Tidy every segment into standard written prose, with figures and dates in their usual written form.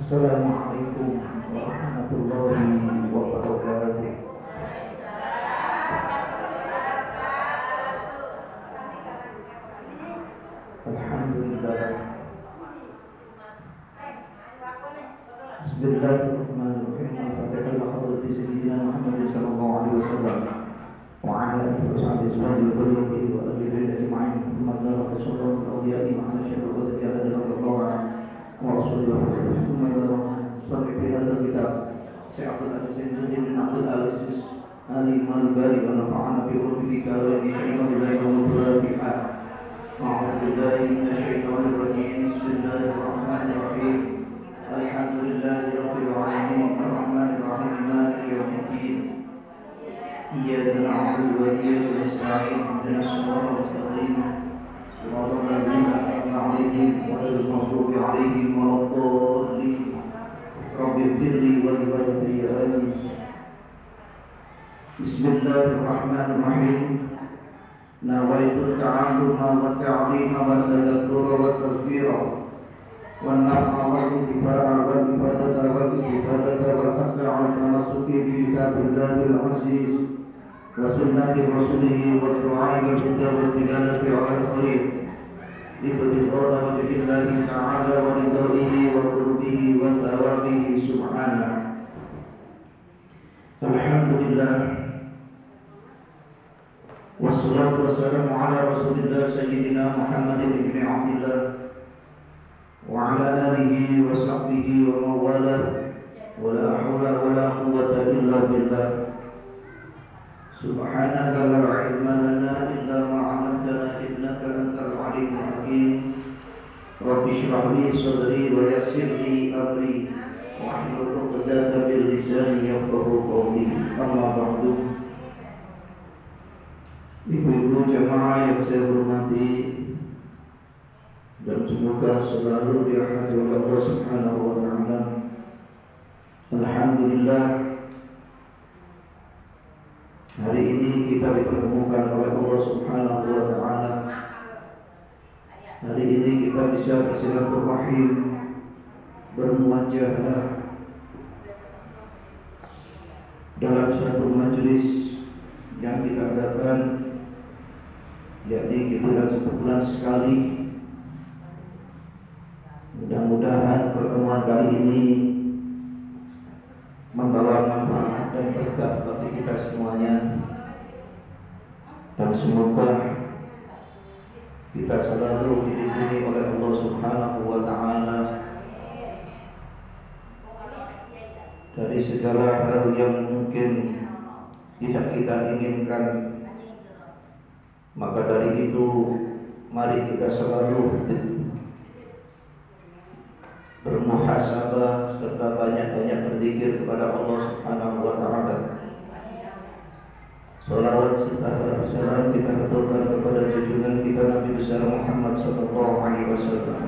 Assalamualaikum warahmatullahi wabarakatuh. Alhamdulillah. Bismillahirrahmanirrahim. Al-Fatihah ila hadrati sayyidina Muhammad sallallahu alaihi wasallam wa ala alihi wa sahbihi wa alihi wa alihi ajma'in. Muhammadur rasulullah awliya'i ma'ana syarru wa dzikra Allah wa rasulullah. Sampai di hadal kitab Syekh Abdul Aziz bin Abdul Aziz Ali Malbari wa nafa'ana bi ulumika wa bi syai'atillahi wa mufratiha. A'udzu billahi minasyaitonir rajim. Bismillahirrahmanirrahim. Alhamdulillahi rabbil alamin arrahmanir rahim maliki yaumiddin. Iyyaka na'budu wa iyyaka nasta'in ihdinas siratal mustaqim siratal ladzina an'amta 'alaihim ghairil maghdubi 'alaihim waladdallin. Rabbi firli wa liwalidayya amin. Bismillahirrahmanirrahim. Nawaitu ta'alluma wa ta'lima wa tadhakkura wa tadhkira wa naf'a wa intifa'a wa ifadata wa istifadata wa hasra 'ala tamassuki bi kitabillahi al-aziz wa sunnati rasulihi wa du'a'i wa tilawa tilalati 'ala al-khair ibtigha'a wajhillahi ta'ala wa ridwanihi wa qurbihi wa thawabihi subhanahu. Alhamdulillah. Wassalatu wassalamu ala rasulillah sayyidina Muhammad ibn Abdillah wa ala alihi wa sahbihi wa mawalah wa la hawla wa la quwwata illa billah. Subhanaka la ilma lana illa ma 'allamtana innaka antal alimul hakim. Rabbi shrah li sadri wa yassir li amri wahlul 'uqdatam min lisani yafqahu qawli. Amma ba'du. Ibu-ibu jamaah yang saya hormati dan semoga selalu dirahmati oleh Allah Subhanahu wa taala. Alhamdulillah, hari ini kita dipertemukan oleh Allah Subhanahu wa taala. Hari ini kita bisa bersilaturahim, bermuajahah dalam satu majelis yang kita adakan, yakni kita sebulan sekali. Mudah-mudahan pertemuan kali ini membawa manfaat dan berkah bagi kita semuanya, dan semoga kita selalu dilindungi oleh Allah Subhanahu wa taala dari segala hal yang mungkin tidak kita inginkan. Maka dari itu, mari kita selalu bermuhasabah serta banyak-banyak berzikir kepada Allah Subhanahu wa taala. Salawat serta salam kita haturkan kepada junjungan kita Nabi besar Muhammad sallallahu alaihi wasallam.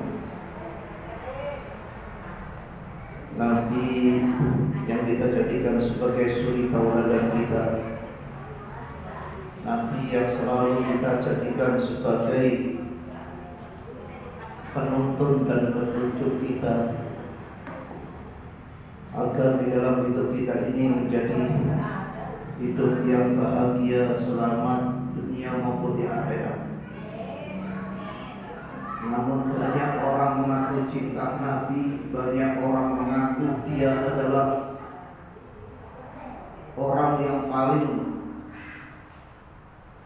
Nabi yang kita jadikan sebagai suri tauladan kita, Nabi yang selalu kita jadikan sebagai penuntun dan petunjuk kita, agar di dalam hidup kita ini menjadi hidup yang bahagia, selamat dunia maupun di akhirat. Namun banyak orang mengaku cinta Nabi, banyak orang mengaku dia adalah orang yang paling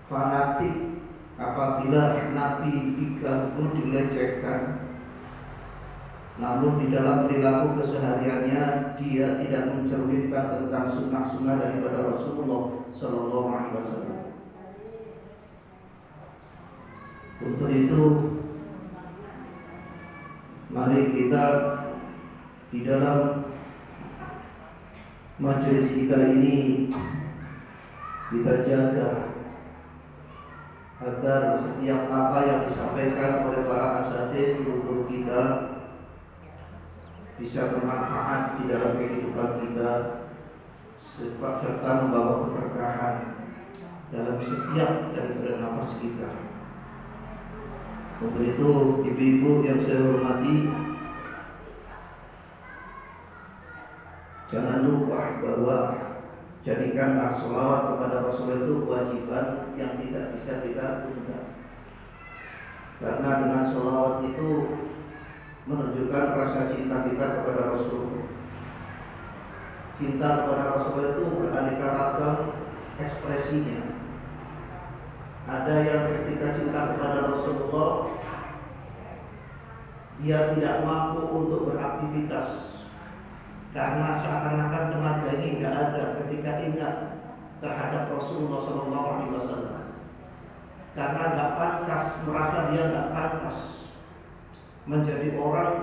fanatik apabila Nabi diganggu, dilecehkan. Namun di dalam perilaku kesehariannya dia tidak mencerminkan tentang sunnah-sunnah daripada Rasulullah Sallallahu Alaihi Wasallam. Untuk itu, mari kita di dalam majelis kita ini kita jaga agar setiap apa yang disampaikan oleh para asatidz guru kita bisa bermanfaat di dalam kehidupan kita, serta membawa keberkahan dalam setiap daripada nafas kita. Untuk itu, ibu-ibu yang saya hormati, jangan lupa bahwa jadikanlah sholawat kepada Rasul itu kewajiban yang tidak bisa kita tunda. Karena dengan sholawat itu menunjukkan rasa cinta kita kepada Rasul. Cinta kepada Rasul itu beraneka ragam ekspresinya. Ada yang ketika cinta kepada Rasulullah, dia tidak mampu untuk beraktivitas karena seakan-akan tenaga ini tidak ada ketika ingat terhadap Rasulullah SAW. Karena tidak pantas, merasa dia tidak pantas menjadi orang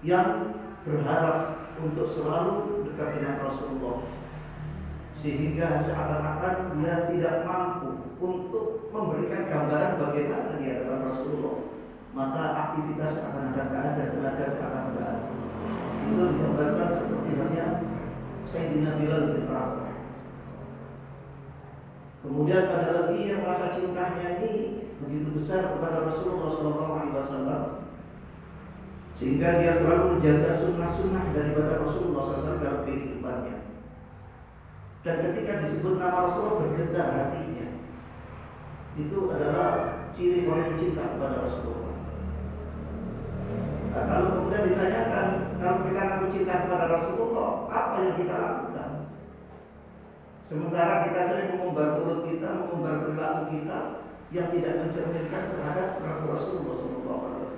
yang berharap untuk selalu dekat dengan Rasulullah, sehingga seakan-akan dia tidak mampu untuk memberikan gambaran bagaimana dia dengan Rasulullah. Maka aktivitas seakan-akan tidak ada, tenaga seakan-akan tidak ada. Itu digambarkan seperti halnya Sayyidina Bilal bin Rabah. Kemudian ada lagi yang rasa cintanya ini begitu besar kepada Rasulullah SAW, sehingga dia selalu menjaga sunnah-sunnah daripada Rasulullah SAW dalam kehidupannya. Dan ketika disebut nama Rasulullah bergetar hatinya. Itu adalah ciri orang cinta kepada Rasulullah. Nah, kalau kemudian ditanyakan, kalau kita mengaku cinta kepada Rasulullah, apa yang kita lakukan? Sementara kita sering mengumbar mulut kita, mengumbar perilaku kita yang tidak mencerminkan terhadap Rasulullah SAW.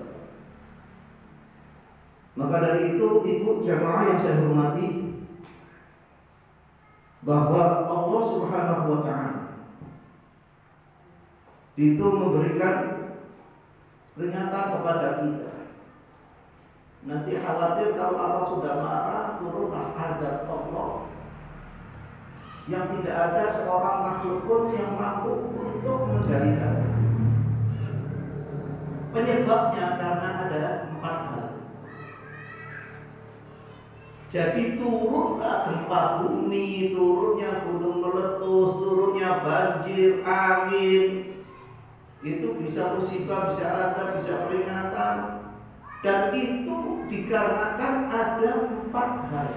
Maka dari itu, ibu jamaah yang saya hormati, bahwa Allah Subhanahu wa Ta'ala itu memberikan peringatan kepada kita. Nanti khawatir kalau Allah sudah marah, turunlah azab Allah yang tidak ada seorang makhluk pun yang mampu untuk mengendalikan. Penyebabnya karena ada 4 hal. Jadi turunlah gempa bumi, turunnya gunung meletus, turunnya banjir, angin. Itu bisa musibah, bisa azab, bisa peringatan. Dan itu dikarenakan ada 4 hal.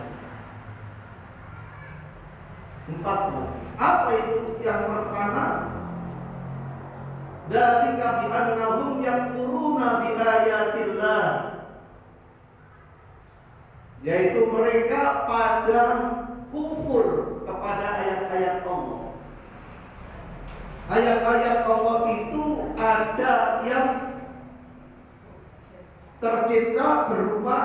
4 hal. Apa itu? Yang pertama, dzalika bi annahum yakfuruna bi ayatillah, yaitu mereka pada kufur kepada ayat-ayat Allah. Ayat-ayat Allah itu ada yang tercipta berupa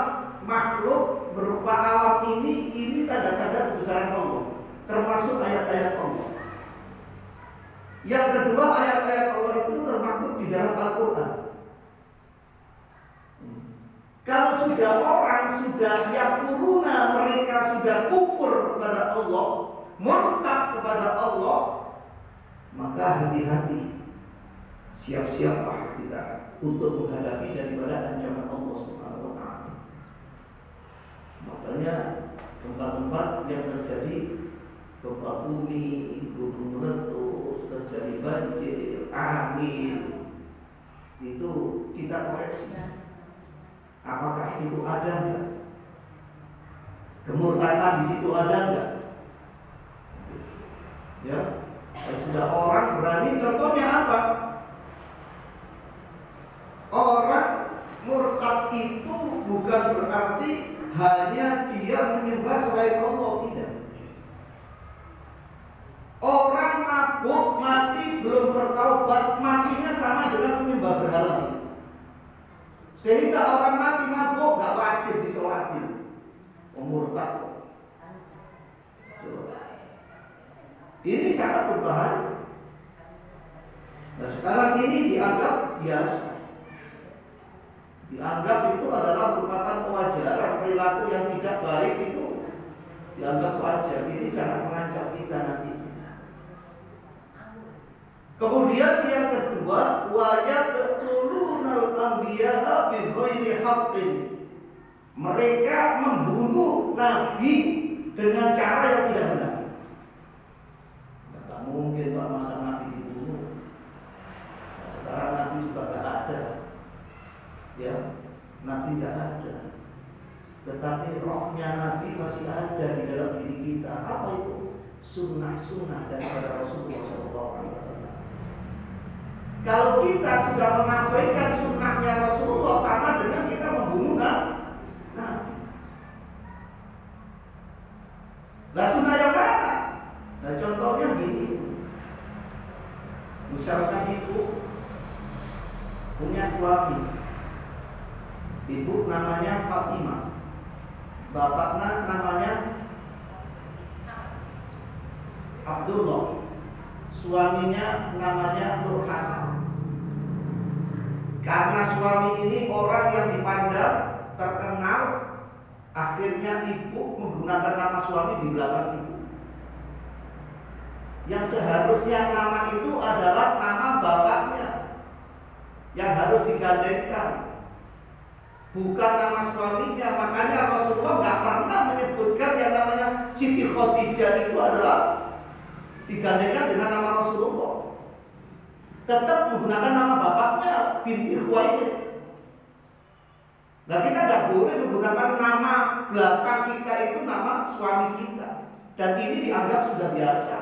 makhluk, berupa alam ini tanda-tanda kebesaran Allah, termasuk ayat-ayat Allah. Yang kedua, ayat-ayat Allah itu termaktub di dalam Al-Quran. Kalau sudah orang sudah yakfuruna, mereka sudah kufur kepada Allah, murtad kepada Allah, maka hati-hati, siap-siaplah kita untuk menghadapi daripada ancaman Allah Subhanahu wa Ta'ala. Makanya tempat-tempat yang terjadi gempa bumi, gunung meletus, terjadi banjir, angin, itu kita koreksi. Apakah itu ada enggak? Kemurtadan di situ ada enggak? Ya, sudah orang berani, contohnya apa? Orang murtad itu bukan berarti hanya dia menyembah selain Allah, tidak. Orang mabuk mati belum bertaubat, matinya sama dengan menyembah berhala. Sehingga orang mati mabuk gak wajib disolatin. Murtad. Ini sangat berbahaya. Nah, sekarang ini dianggap biasa. Dianggap itu adalah merupakan kewajaran, perilaku yang tidak baik itu dianggap wajar. Ini sangat mengancam kita nanti. Kemudian yang kedua, wa yaqtulunal anbiya'a bighairi haqqin. Mereka membunuh nabi dengan cara yang tidak benar. Tidak mungkin Pak masa nabi dibunuh. Nah, sekarang nabi juga tidak ada. Ya, nabi tidak ada. tetapi rohnya Nabi masih ada di dalam diri kita. Apa itu? Sunnah-sunnah daripada Rasulullah SAW. Kalau kita sudah mengabaikan sunnahnya Rasulullah, sama dengan kita membunuh Nabi. Nah, sunnah yang mana? Nah, contohnya gini. Misalkan ibu punya suami, ibu namanya Fatimah, bapaknya namanya Abdullah, suaminya namanya Nur Hasan. Karena suami ini orang yang dipandang terkenal, akhirnya ibu menggunakan nama suami di belakang ibu. Yang seharusnya nama itu adalah nama bapaknya yang harus digandengkan, bukan nama suaminya. Makanya Rasulullah nggak pernah menyebutkan yang namanya Siti Khadijah itu adalah digandengkan dengan nama Rasulullah. Tetap menggunakan nama bapaknya, binti Khuwailid. Nah, kita tidak boleh menggunakan nama belakang kita itu nama suami kita, dan ini dianggap sudah biasa.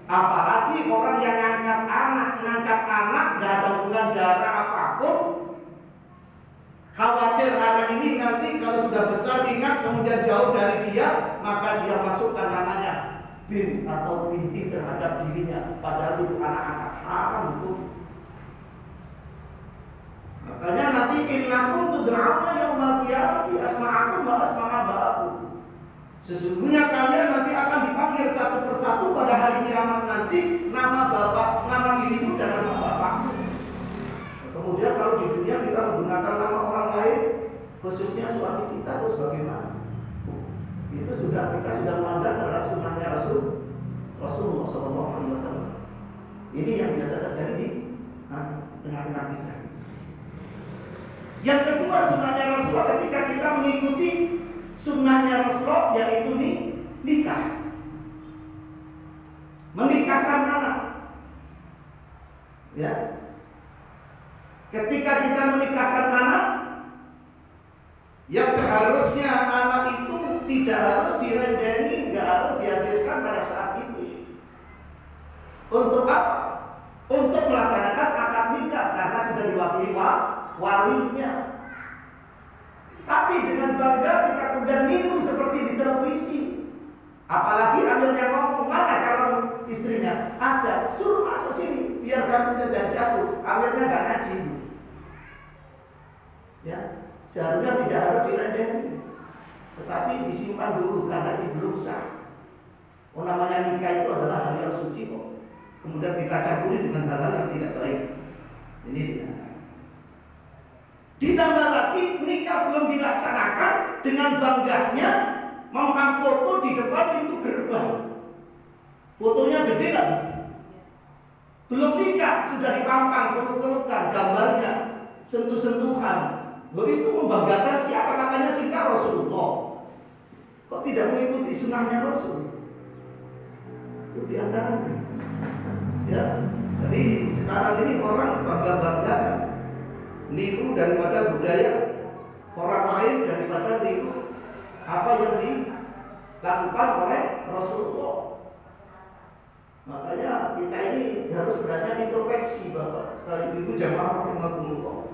Apalagi orang yang ngangkat anak nggak ada hubungan darah apapun, khawatir anak ini nanti kalau sudah besar ingat kemudian jauh dari dia, maka dia masukkan namanya bin atau binti terhadap dirinya, padahal itu anak-anak haram itu. Makanya nanti innakum tud'auna yaumal qiyamati asma'akum wa asma'a ba'akum. Sesungguhnya kalian nanti akan dipanggil satu persatu pada hari kiamat nanti, nama bapak, nama dirimu dan nama bapakmu. Kemudian kalau di dunia kita menggunakan nama orang lain, khususnya suami kita, terus bagaimana? Itu kita sudah melanggar terhadap sunnahnya Rasulullah SAW. Ini yang biasa terjadi di tengah-tengah kita. Yang kedua, sunnahnya Rasulullah ketika kita mengikuti sunnahnya Rasulullah, yaitu nikah, menikahkan anak. Ya, ketika kita menikahkan anak, yang seharusnya anak itu tidak harus direndengi, tidak harus dihadirkan pada saat itu. Untuk apa? Untuk melaksanakan akad nikah, karena sudah diwakili walinya. Tapi dengan bangga kita kemudian niru seperti di televisi. Apalagi amirnya ngomong, mana calon istrinya? Ada, suruh masuk sini biar kamu tidak jatuh. Amirnya nggak ngaji. Ya, seharusnya tidak harus direndengi, tetapi disimpan dulu karena ini belum sah. Oh, namanya nikah itu adalah hal yang suci kok. Kemudian kita campuri dengan hal-hal yang tidak baik. Ini dia. Ditambah lagi nikah belum dilaksanakan, dengan bangganya memang foto di depan pintu gerbang. Fotonya gede kan? Belum nikah sudah dipampang, peluk-pelukan, gambarnya, sentuh-sentuhan. Begitu membanggakan siapa katanya cinta Rasulullah. Kok tidak mengikuti sunnahnya Rasul? Itu diantaranya. Ya, jadi sekarang ini orang bangga-bangga niru daripada budaya orang lain, daripada niru apa yang dilakukan oleh Rasulullah. Makanya kita ini harus beranjak introspeksi, Bapak, Ibu jamaah rahimahumullah.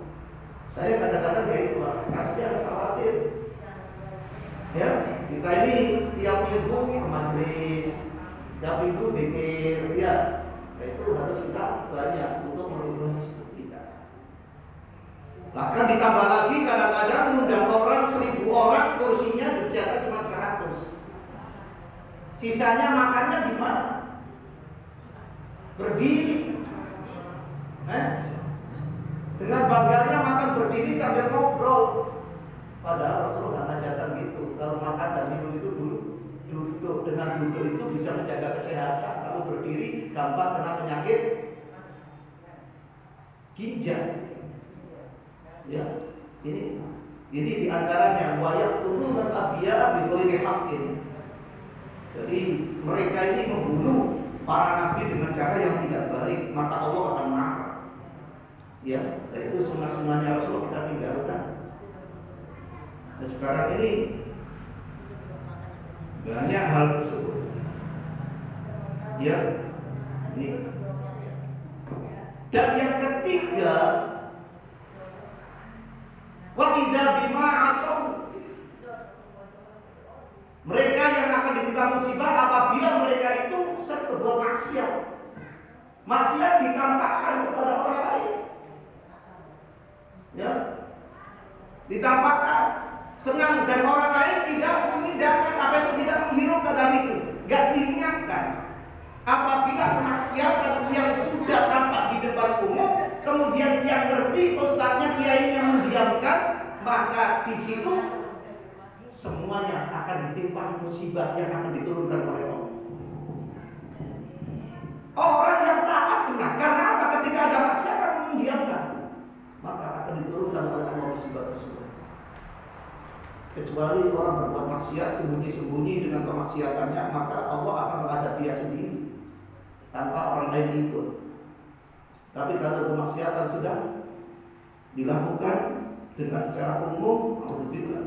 Saya kadang-kadang ya itu, kasihan, khawatir. Ya, kita ini tiap minggu ke majelis, tiap minggu bikin, ya, itu harus kita banyak untuk melindungi kita. Bahkan ditambah lagi kadang-kadang undang orang 1000 orang, kursinya disediakan cuma 100. Sisanya makannya di mana? Berdiri. Dengan bangganya makan berdiri sambil ngobrol. Padahal Rasulullah mengajarkan gitu. Kalau makan dan minum itu duduk. Dengan duduk itu bisa menjaga kesehatan. Kalau berdiri gampang kena penyakit ginjal. Ya, ini diantaranya wayak tunu dan abiyah bighairi haqqin. Jadi mereka ini membunuh para nabi dengan cara yang tidak baik, maka Allah akan marah. Ya, itu sunnah-sunnahnya Rasul kita tinggalkan. Nah, sekarang ini banyak hal tersebut. Ya, ini. Dan yang ketiga, wa idza bima asaw. Mereka yang akan ditimpa musibah apabila mereka itu berbuat maksiat. Maksiat ditampakkan kepada orang lain. Ya. Ditampakkan senang dan orang lain tidak memindahkan apa itu, tidak menghiraukan dari itu, enggak diingatkan. Apabila kemaksiatan yang sudah tampak di depan umum, kemudian yang ngerti ustaznya kiai yang mendiamkan, maka di situ semuanya akan ditimpa musibah yang akan diturunkan oleh Allah. Orang yang taat kena, karena apa? Ketika ada maksiat akan mendiamkan, maka akan diturunkan oleh Allah musibah tersebut. Kecuali orang berbuat maksiat sembunyi-sembunyi dengan kemaksiatannya, maka Allah akan menghadap dia sendiri tanpa orang lain ikut. Tapi kalau kemaksiatan sudah dilakukan dengan secara umum, alhamdulillah.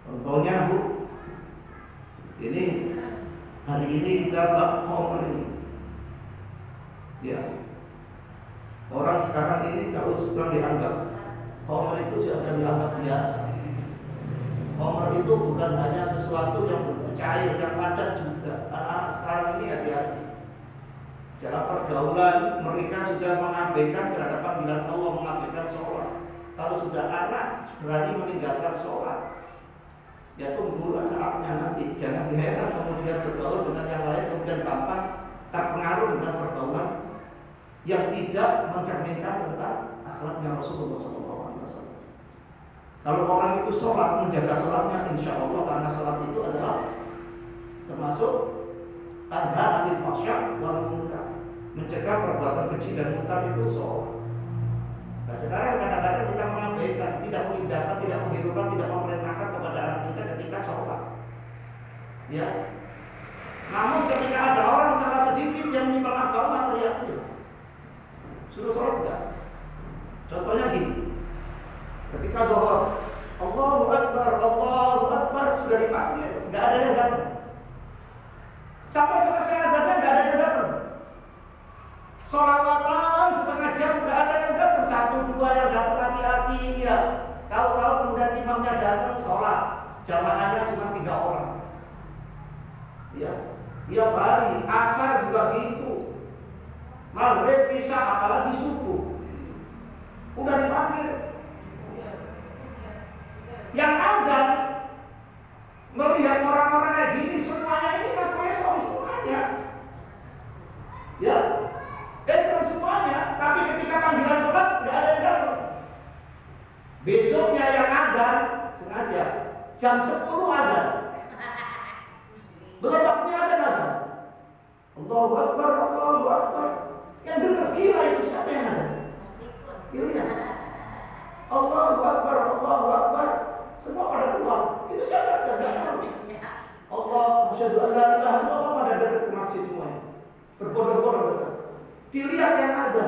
Contohnya Bu, ini hari ini kita bahas homer ini. Ya, orang sekarang ini kalau sudah dianggap homer itu sudah dianggap biasa. Homer itu bukan hanya sesuatu yang cair, yang padat juga. Anak-anak sekarang ini hati-hati. Dalam pergaulan mereka sudah mengabaikan terhadap panggilan Allah, mengabaikan sholat. Kalau sudah anak berani meninggalkan sholat, ya tunggulah saatnya nanti. Jangan diheran kemudian bergaul dengan yang lain, kemudian gampang terpengaruh dengan pergaulan yang tidak mencerminkan tentang akhlaknya Rasulullah SAW. Kalau orang itu sholat, menjaga sholatnya, insya Allah, karena sholat itu adalah termasuk tanha anil fahsya wal munkar, mencegah perbuatan keji dan munkar itu sholat. Nah, sekarang kadang-kadang kita mengabaikan, tidak memindahkan, tidak menghiraukan, tidak memerintahkan kepada anak kita ketika sholat. Ya. Namun ketika ada orang salah sedikit yang menyimpang agama, teriak dia, suruh sholat enggak? Contohnya gini, ketika doa Allahu Akbar sudah dipanggil, enggak ada yang datang. Sampai selesai azannya enggak ada yang datang. Sholawatan setengah jam enggak ada yang datang, 1-2 yang datang laki-laki ya. Tahu-tahu kemudian imamnya datang sholat, jamaahnya cuma 3 orang. Ya, tiap hari, asar juga gitu. Maghrib, isya, apalagi subuh. Udah dipanggil. Yang ada melihat orang-orang kayak gini, semuanya ini ngaku Islam semuanya. Ya, Islam semuanya. Tapi ketika panggilan sholat nggak ada yang datang. Besoknya yang ada sengaja jam 10 ada. Belum waktunya ada nggak? Allahu Akbar, Allahu Akbar. Yang dengar gila itu siapa yang ada? Gila. Allahu Akbar, Allahu Akbar. Semua pada keluar. Itu siapa yang tahu? Allah, asyhadu an la ilaha illallah, pada dekat ke masjid semuanya. Berbondong-bondong dekat. Dilihat yang ada.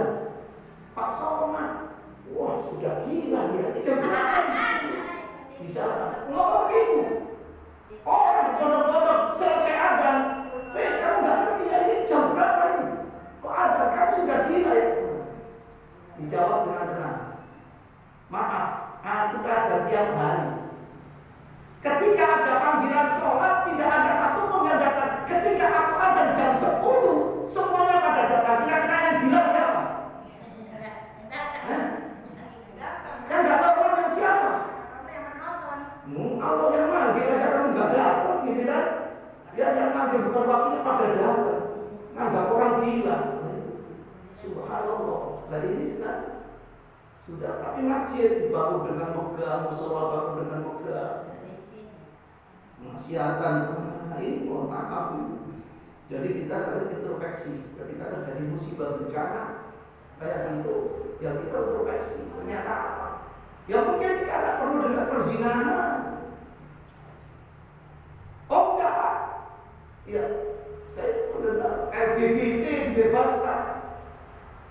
Pak Somad. Wah, sudah gila dia. Ini jam berapa? Bisa ngomong gitu. Orang berbondong-bondong selesai adzan. Kamu nggak ngerti ya, ini jam berapa ini? Kok ada? Kamu sudah gila ya? Dijawab dengan tenang. Maaf, aku ada tiap hari. Ketika ada panggilan sholat, tidak ada satu pun yang datang. Ketika aku ada jam 10, semuanya pada datang. Kira-kira yang gila siapa? Yang nggak tahu orang siapa? Allah yang manggil aja kamu nggak datang, gitu kan? Dia yang manggil bukan waktunya pada datang. Nggak orang gila. Subhanallah. Dari ini sudah. Tapi masjid dibangun dengan megah, musola bangun dengan megah. Maksiatan, ini mohon maaf. Jadi kita harus introspeksi. Ketika terjadi musibah bencana kayak gitu, ya kita introspeksi. Ternyata apa? Ya mungkin di sana perlu dengan perzinahan. Oh enggak, Pak. Ya, saya mendengar LGBT dibebaskan.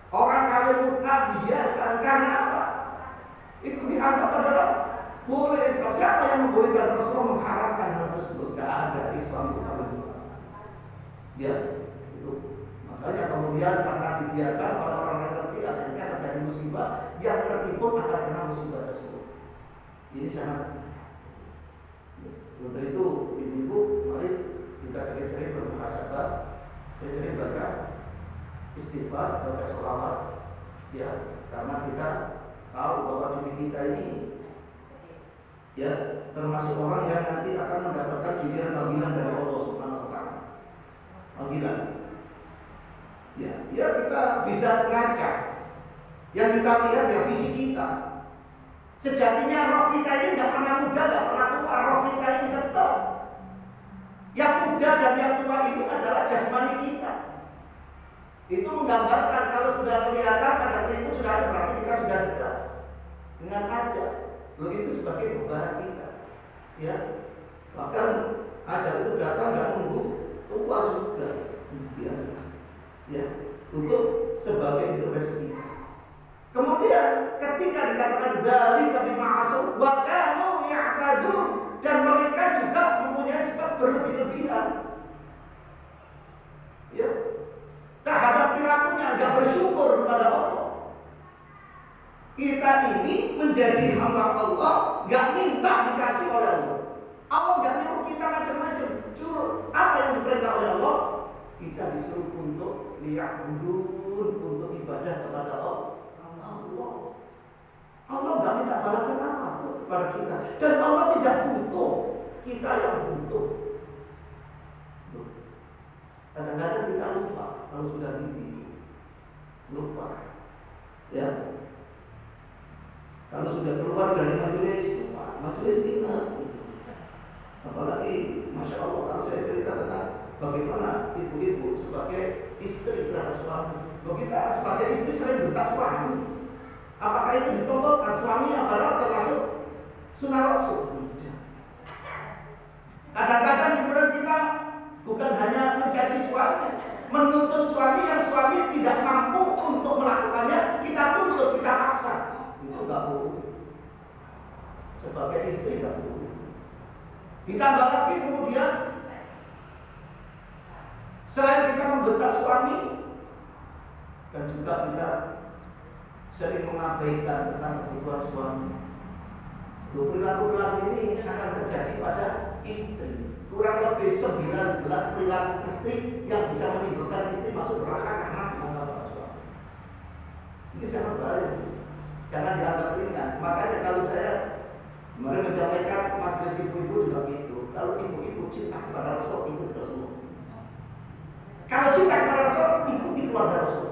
Orang kawin mutlak dibiarkan karena apa? Itu dianggap adalah Boleh Islam. Siapa yang membolehkan Rasulullah mengharamkan hal tersebut? Tidak ada. Islam itu boleh. Ya, itu. Makanya kemudian karena dibiarkan orang-orang yang ngerti akhirnya terjadi musibah, yang ngerti pun akan kena musibah tersebut. Ini sangat. Untuk itu, ibu-ibu, mari kita sering-sering bermuhasabah, sering-sering baca istighfar, baca sholawat, ya, karena kita tahu bahwa diri kita ini, ya, termasuk orang yang nanti akan mendapatkan panggilan dari Allah Subhanahu Wa Taala. Panggilan, ya, ya kita bisa ngaca. Yang kita lihat ya visi kita. Sejatinya roh kita ini tidak pernah muda, tidak pernah tua. Roh kita ini tetap. Yang muda dan yang tua ini adalah jasmani kita. Itu menggambarkan kalau sudah kelihatan pada itu sudah ada, berarti kita sudah dekat dengan ajal. Begitu sebagai beban kita. Ya, bahkan ajal itu datang nggak nunggu tua sudah. Ya, untuk sebagai intervensi. Kemudian ketika dikatakan dari kami ma'asum wa kanu ya'tadun, dan mereka juga mempunyai sifat berlebih-lebihan. Ya. Terhadap perilakunya enggak bersyukur kepada Allah. Kita ini menjadi hamba Allah, enggak minta dikasih oleh Allah. Allah enggak nyuruh kita macam-macam. Suruh apa yang diperintah oleh Allah, kita disuruh untuk liya'budun, untuk ibadah kepada Allah. Allah nggak minta balasan apa kepada kita, dan Allah tidak butuh, kita yang butuh. Kadang-kadang kita lupa kalau sudah mimpi, lupa, ya. Kalau sudah keluar dari majelis, lupa, majelis ingat. Apalagi, masya Allah, kalau saya cerita tentang bagaimana ibu-ibu sebagai istri terhadap suami, kita sebagai istri sering bentak suami. Apakah itu dicontohkan suami adalah termasuk sunnah Rasul? Kadang-kadang kita bukan hanya menjadi suami, menuntut suami yang suami tidak mampu untuk melakukannya, kita tuntut, kita paksa. Itu nggak boleh. Sebagai istri nggak boleh. Ditambah lagi kemudian, selain kita membentak suami, dan juga kita sering mengabaikan tentang kebutuhan suami. Perilaku-perilaku ini akan terjadi pada istri. Kurang lebih 19 perilaku istri yang bisa menimbulkan istri masuk neraka karena menganggap suami. Ini sangat bahaya. Jangan dianggap ringan. Makanya kalau saya kemarin menyampaikan majelis ibu-ibu juga gitu. Kalau ibu-ibu cinta kepada Rasul, ikut Rasul. Kalau cinta kepada Rasul, ikuti keluarga Rasul.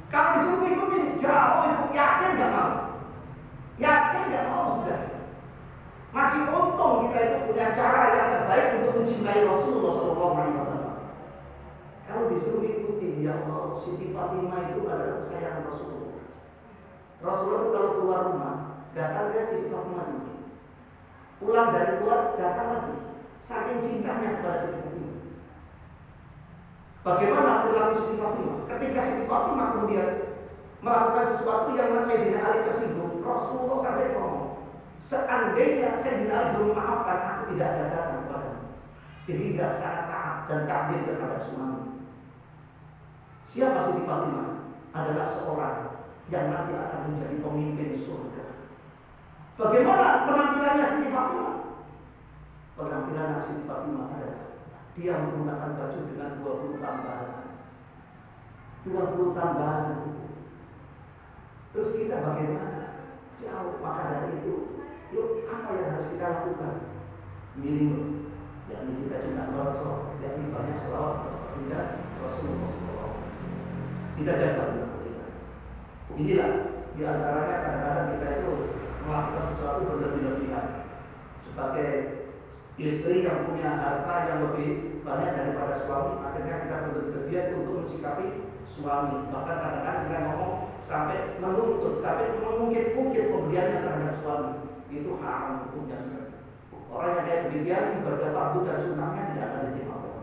Kalau disuruh ikutin jauh, ibu yakin nggak mau, yakin nggak mau sudah. Masih untung kita itu punya cara yang terbaik untuk mencintai Rasulullah SAW. Kalau disuruh ikutin, ya Allah, Siti Fatimah itu adalah kesayangan Rasulullah. Rasulullah itu kalau keluar rumah, datang dia Siti Fatimah dulu. Pulang dari luar, datang lagi. Saking cintanya kepada Siti Fatimah. Bagaimana perilaku Siti Fatimah? Ketika Siti Fatimah kemudian melakukan sesuatu yang Sayyidina Ali tersinggung, Rasulullah sampai ngomong, seandainya Sayyidina Ali belum maafkan, aku tidak ada datang kepadamu. Sehingga sangat taat dan takdir terhadap suami. Siapa Siti Fatimah? Adalah seorang yang nanti akan menjadi pemimpin surga. Bagaimana penampilannya Siti Fatimah? Penampilan Siti Fatimah adalah dia menggunakan baju dengan 20 tambahan. 20 tambahan. Terus kita bagaimana? Jauh. Maka dari itu, yuk apa yang harus kita lakukan? Minimum, yakni kita cinta kepada Rasul, yakni banyak selawat kepada Rasulullah SAW. Kita jaga perilaku kita. Inilah diantaranya kadang-kadang kita itu melakukan sesuatu berlebih-lebihan sebagai istri yang punya harta yang lebih banyak daripada suami, akhirnya kita berlebihan untuk mensikapi suami. Bahkan kadang-kadang kita ngomong sampai menuntut, sampai mengungkit-ungkit pemberiannya terhadap suami. Itu haram hukumnya sebenarnya. Orang yang kayak demikian ibadah fardu dan sunnahnya tidak akan diterima Allah.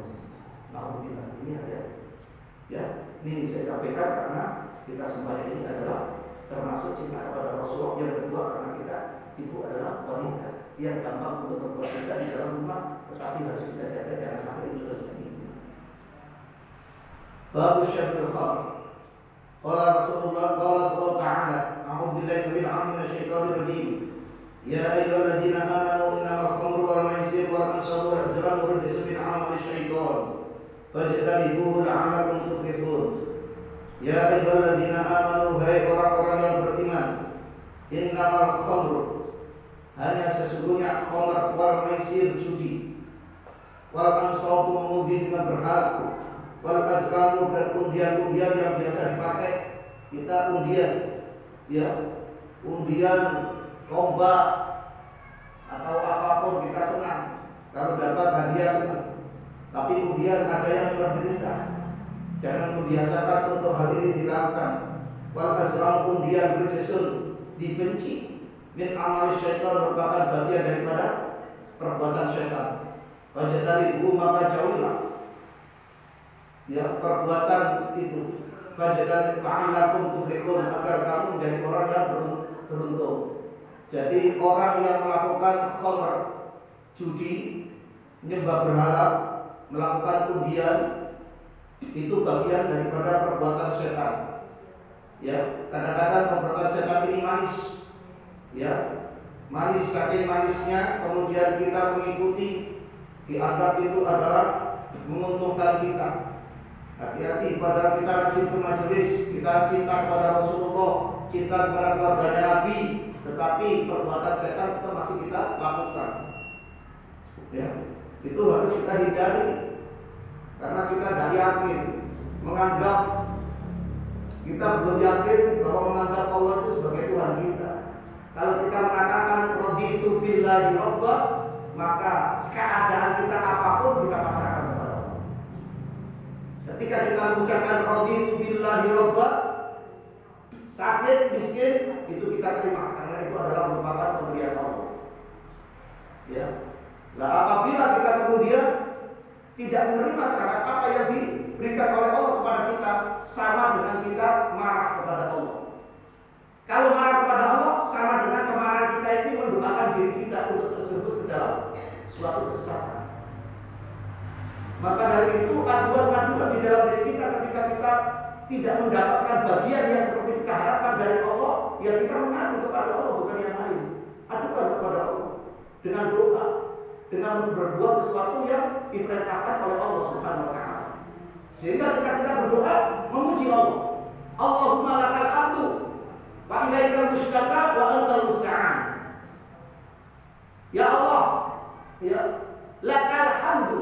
Alhamdulillah, ini ada. Ya, ini saya sampaikan karena kita semua ini adalah termasuk cinta kepada Rasulullah. Yang kedua karena kita ibu adalah wanita yang gampang untuk berbuat dosa di dalam rumah, tetapi harus kita jaga jangan sampai itu terjadi. Babu syarbil khamr. Qala Rasulullah Ta'ala, a'udzu billahi minasy syaithanir rajim. Ya ayyuhalladzina amanu innamal khamru wal maisir wal ansabu wal azlamu rijsun min 'amali syaitan. Fajtanibuhu la'allakum tuflihun. Ya ayyuhalladzina amanu, hai orang-orang yang beriman, innamal khamru, hanya sesungguhnya khamr wal maisir judi, wal ansabu mengundi dengan berhala, wal azlamu dan undian-undian yang biasa dipakai kita undian, ya, undian lomba atau apapun kita senang kalau dapat hadiah senang. Tapi kemudian ada yang berbeda. Jangan membiasakan untuk hal ini dilakukan. Wal azlam undian berjesun dibenci. Min amal syaitan merupakan bagian daripada perbuatan syaitan. Fajtanibuhu maka jauhilah ya perbuatan itu. Fajtanibuhu la'allakum tuflihun agar kamu menjadi orang yang beruntung. Jadi orang yang melakukan khamr, judi, menyembah berhala, melakukan undian, itu bagian daripada perbuatan setan. Ya, kadang-kadang perbuatan setan ini manis, ya, manis saking manisnya, kemudian kita mengikuti, dianggap itu adalah menguntungkan kita. Hati-hati, padahal kita rajin ke majelis, kita cinta kepada Rasulullah, cinta kepada keluarganya Nabi, tetapi perbuatan setan itu masih kita lakukan. Ya, itu harus kita hindari karena kita tidak yakin, menganggap kita belum yakin bahwa menganggap Allah itu sebagai Tuhan kita. Kalau kita mengatakan raditu billahi rabba, maka keadaan kita apapun kita pasrahkan kepada Allah. Ketika kita mengucapkan raditu billahi rabba, sakit, miskin, itu kita terima karena itu adalah merupakan pemberian Allah. Ya. Nah, apabila kita kemudian tidak menerima terhadap apa yang diberikan oleh Allah kepada kita, sama dengan kita marah kepada Allah. Kalau marah kepada Allah, sama dengan kemarahan kita itu mendoakan diri kita untuk terjerumus ke dalam suatu kesesatan. Maka dari itu aduan-aduan di dalam diri kita ketika kita tidak mendapatkan bagian yang seperti kita harapkan dari Allah, ya kita mengadu kepada Allah, bukan yang lain. Adukan kepada Allah dengan doa, dengan berbuat sesuatu yang diperintahkan oleh Allah Subhanahu wa taala. Sehingga ketika kita berdoa memuji Allah, Allahumma lakal hamdu wa ilaikal mushtaka wa antal musta'an. Ya Allah, ya, lakal hamdu,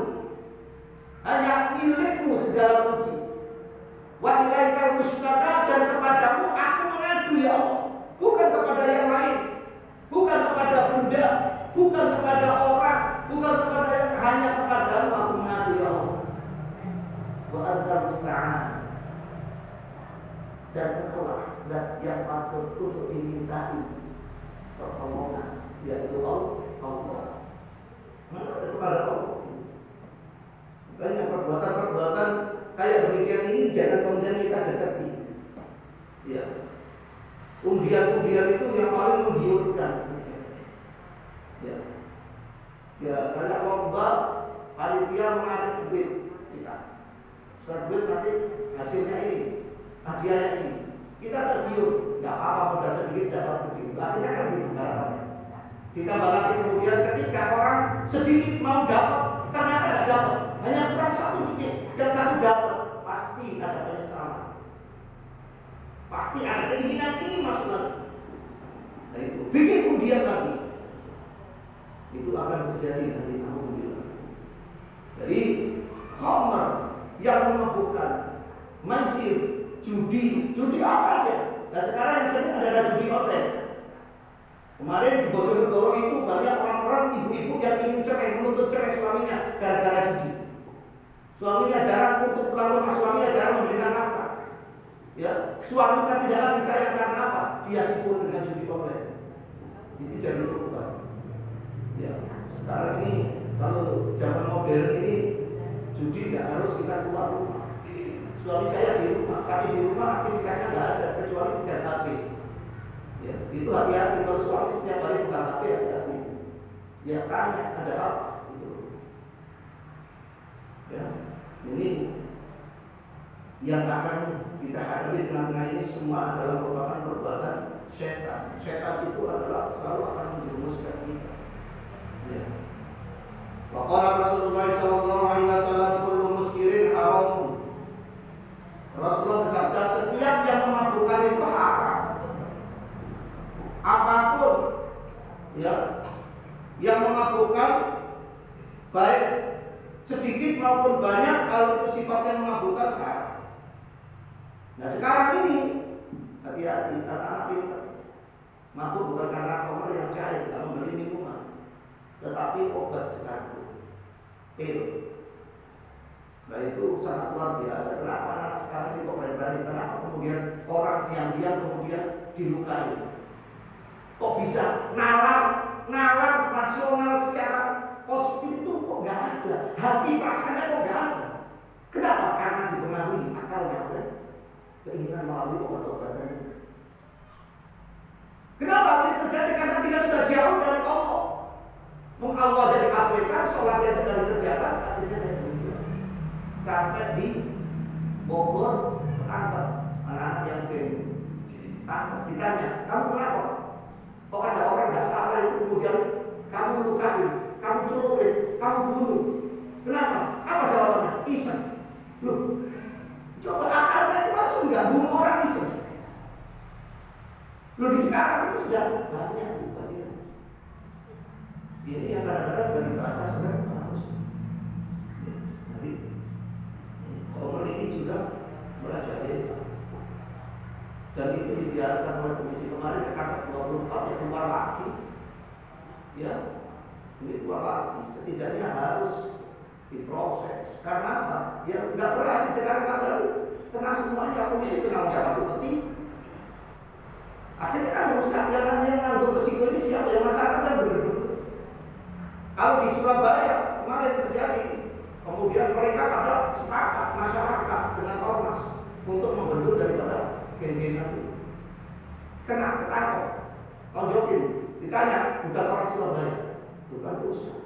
hanya milikmu segala puji. Wa ilaikal mushtaka, dan kepadamu aku mengadu ya Allah, bukan kepada yang lain, bukan kepada benda, bukan kepada orang, bukan kepada yang, hanya kepadamu aku mengadu ya Allah. Wa antal musta'an, dan engkaulah zat yang patut untuk dimintai pertolongan, yaitu Allah. Maka kepada Allah. Banyak perbuatan-perbuatan kayak demikian ini jangan kemudian kita dekati. Ya, undian-undian itu yang paling menggiurkan. Ya, ya, banyak lomba panitia mengalir duit kita. Duit nanti hasilnya ini, hadiahnya ini. Kita tergiur, nggak apa-apa modal sedikit dapat begitu. Akhirnya kan gitu harapannya. Ditambah lagi kemudian ketika orang sedikit mau dapat, ternyata tidak dapat, hanya kurang satu dikit dan satu dapat, pasti ada penyesalan. Pasti ada keinginan ini masuk lagi. Nah itu, bikin undian lagi. Itu akan terjadi nanti alhamdulillah. Jadi khamr yang memabukkan, maisir, judi apa aja. Nah sekarang di sini ada judi online. Kemarin di Bojonegoro itu banyak orang-orang ibu-ibu yang ingin cerai, menuntut cerai suaminya gara-gara judi. Suaminya jarang untuk pulang rumah, suaminya jarang memberikan nafkah. Ya, suaminya tidak lagi sayang karena apa? Dia sibuk dengan judi online. Itu jadi berubah. Ya, sekarang ini kalau zaman modern ini judi tidak harus kita keluar rumah. Suami saya di rumah, kami di rumah aktivitasnya tidak ada kecuali 3 HP. Ya, itu hati-hati kalau suami setiap hari buka HP, hati-hati. Dia tanya ada apa? Gitu. Ya, ini yang akan kita hadapi di tengah-tengah ini semua adalah merupakan perbuatan setan. Setan itu adalah selalu akan menjerumuskan kita. Ya. Waqala Rasulullah sallallahu alaihi wasallam kullu muskirin haram. Rasulullah bersabda setiap yang memabukkan itu haram. Apapun ya yang memabukkan, baik sedikit maupun banyak, kalau itu sifatnya memabukkan haram. Nah sekarang ini hati-hati anak-anak pintar. Mabuk bukan karena khamr yang cair, tidak membeli minuman, tetapi obat sekarang pil. Nah itu sangat luar biasa. Kenapa anak sekarang itu berani? Kenapa kemudian orang diam-diam kemudian dilukai? Kok bisa nalar rasional secara positif itu kok nggak ada? Hati perasaannya kok nggak ada? Kenapa? Karena dipengaruhi akalnya, keinginan melalui obat-obatan. Kenapa ini terjadi? Karena dia sudah jauh dari Allah. Allah jadi abaikan, sholatnya sudah dikerjakan, akhirnya dia berubah. Sampai di Bogor terangkat anak-anak yang tangkap, ditanya, kamu kenapa? Kok ada orang nggak salah itu kemudian kamu lukai, kamu culik, kamu bunuh? Kenapa? Apa jawabannya? Iseng. Loh, coba akalnya itu langsung nggak bunuh orang iseng. Loh di sekarang itu sudah banyak bagian. Ini yang kadang-kadang dari bahasa sebenarnya harus. Jadi orang ini juga belajar dan itu dibiarkan oleh komisi kemarin ketangkap 24 ya keluar lagi. Ya, ini keluar lagi. Setidaknya harus diproses. Karena apa? Ya nggak pernah dicegah kembali. Karena semuanya komisi kenal siapa penting. Akhirnya kan rusak, yang nanggung resiko ini siapa? Yang masyarakat yang benar-benar. Kalau di Surabaya kemarin terjadi, kemudian mereka pada sepakat masyarakat dengan ormas untuk membentuk daripada geng-gengan itu. Kena ketangkep, tonjokin, ditanya, bukan orang Surabaya, bukan rusak.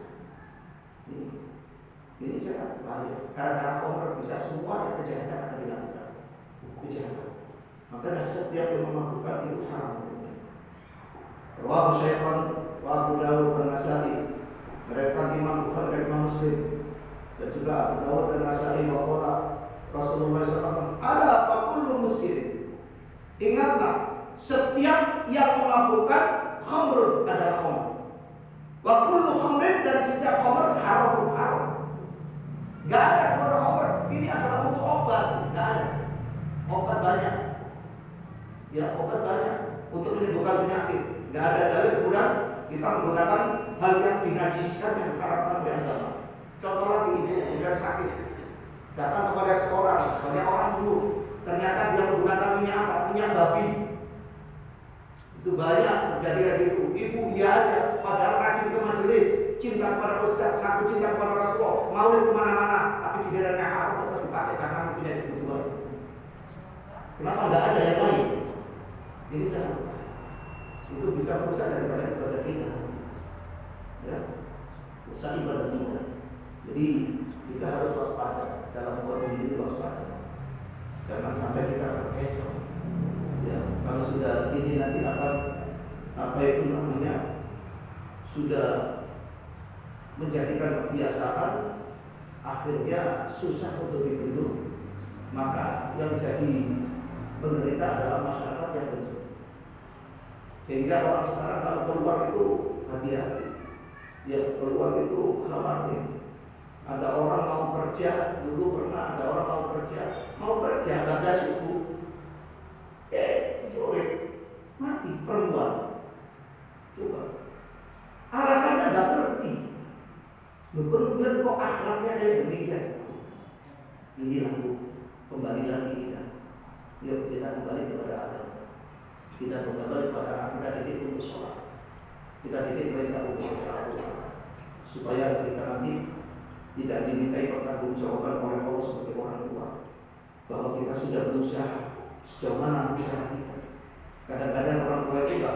Ini sangat bahaya. Karena kongres bisa semua yang kejahatan akan dilakukan. Kejahatan. Maka setiap yang memabukkan itu haram. Rawahu Syaikhun wa Abu Dawud dan Nasa'i. Mereka Imam Bukhari dan Imam Muslim. Dan juga Abu Dawud dan Nasa'i bahwa Rasulullah SAW ala kullu muskirin. Ingatlah, setiap yang memabukkan khamrun adalah khamr. Wa kullu khamrin, dan setiap khamr haram. Gak ada kepada khamr. Ini adalah untuk obat. Gak ada. Obat banyak. Ya, obat banyak untuk menyembuhkan penyakit. Tidak ada dalil kemudian kita menggunakan hal yang dinajiskan yang diharapkan oleh agama. Contoh lagi, ibu kemudian sakit, datang kepada seorang, banyak orang sembuh. Ternyata dia menggunakan minyak apa? Minyak babi. Itu banyak terjadi dari itu. Ibu dia aja, padahal rajin ke majelis, cinta kepada Ustaz, ngaku cinta kepada Rasulullah, maulid kemana-mana, tapi gilirannya haram tetap dipakai karena punya kebutuhan. Kenapa tidak ada yang lain? Ini sangat itu bisa merusak daripada ibadah kita. Ya, rusak ibadah kita. Jadi kita harus waspada dalam kondisi ini, waspada. Jangan sampai kita terkecoh. Ya, kalau sudah ini nanti akan apa itu namanya sudah menjadikan kebiasaan, akhirnya susah untuk dibendung. Maka yang jadi penderita adalah masyarakat yang betul. Sehingga orang sekarang kalau keluar itu hati-hati. Ya, keluar itu khawatir. Ada orang mau kerja, dulu pernah ada orang mau kerja gak ada suku. Sore mati perempuan. Coba. Alasannya gak ngerti. Kemudian kok akhlaknya kayak demikian. Inilah kembali lagi kita. Yuk kita kembali kepada agama. Kita kembali kepada kita didik untuk sholat. Kita didik mereka untuk sholat, supaya kita nanti tidak dimintai pertanggungjawaban oleh Allah sebagai orang tua, bahwa kita sudah berusaha sejauh mana usaha kita. Kadang-kadang orang tua itu nggak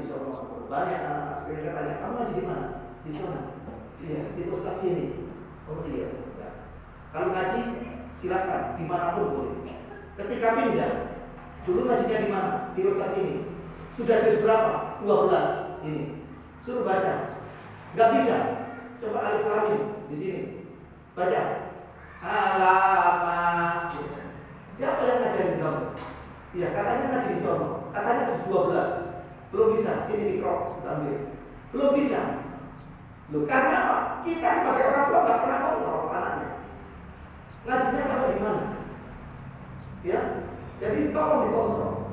sono. Banyak anak sekarang tanya, kamu ngaji di mana? Di sana. Iya, di Ustaz ini. Oh iya. Ya. Kalau ngaji silakan dimanapun boleh. Ketika pindah, dulu ngajinya di mana? Di Ustaz ini. Sudah juz berapa? 12 sini. Suruh baca. Enggak bisa. Coba alif lam mim di sini. Baca. Halaman. Siapa yang ngajarin kamu? Iya, katanya ngaji di sono. Katanya juz 12. Belum bisa. Sini mikro ambil. Belum bisa. Loh, karena apa? Kita sebagai orang tua nggak pernah kontrol anaknya. Ngajinya sampai di mana? Ya, jadi tolong dikontrol.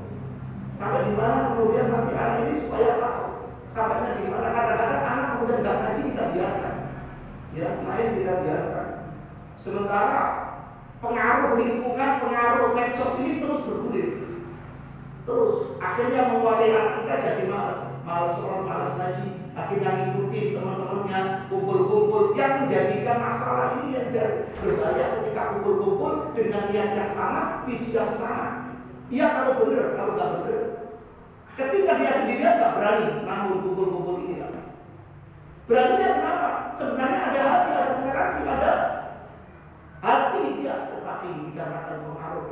Sampai di mana kemudian nanti anak ini supaya tahu. Sampainya di mana? Kadang-kadang anak kemudian nggak ngaji kita biarkan. Ya, main kita biarkan. Sementara pengaruh lingkungan, pengaruh medsos ini terus bergulir. Terus akhirnya menguasai anak kita jadi malas sholat, malas ngaji. Akhirnya ngikutin teman-temannya kumpul-kumpul, yang menjadikan masalah ini yang berbahaya ketika kumpul-kumpul dengan niat yang sama, visi yang sama. Iya kalau benar, kalau nggak benar. Ketika dia sendirian nggak berani, namun kumpul-kumpul ini lah. Beraninya kenapa? Sebenarnya ada hati, ada toleransi, ada hati dia, tetapi dikarenakan pengaruh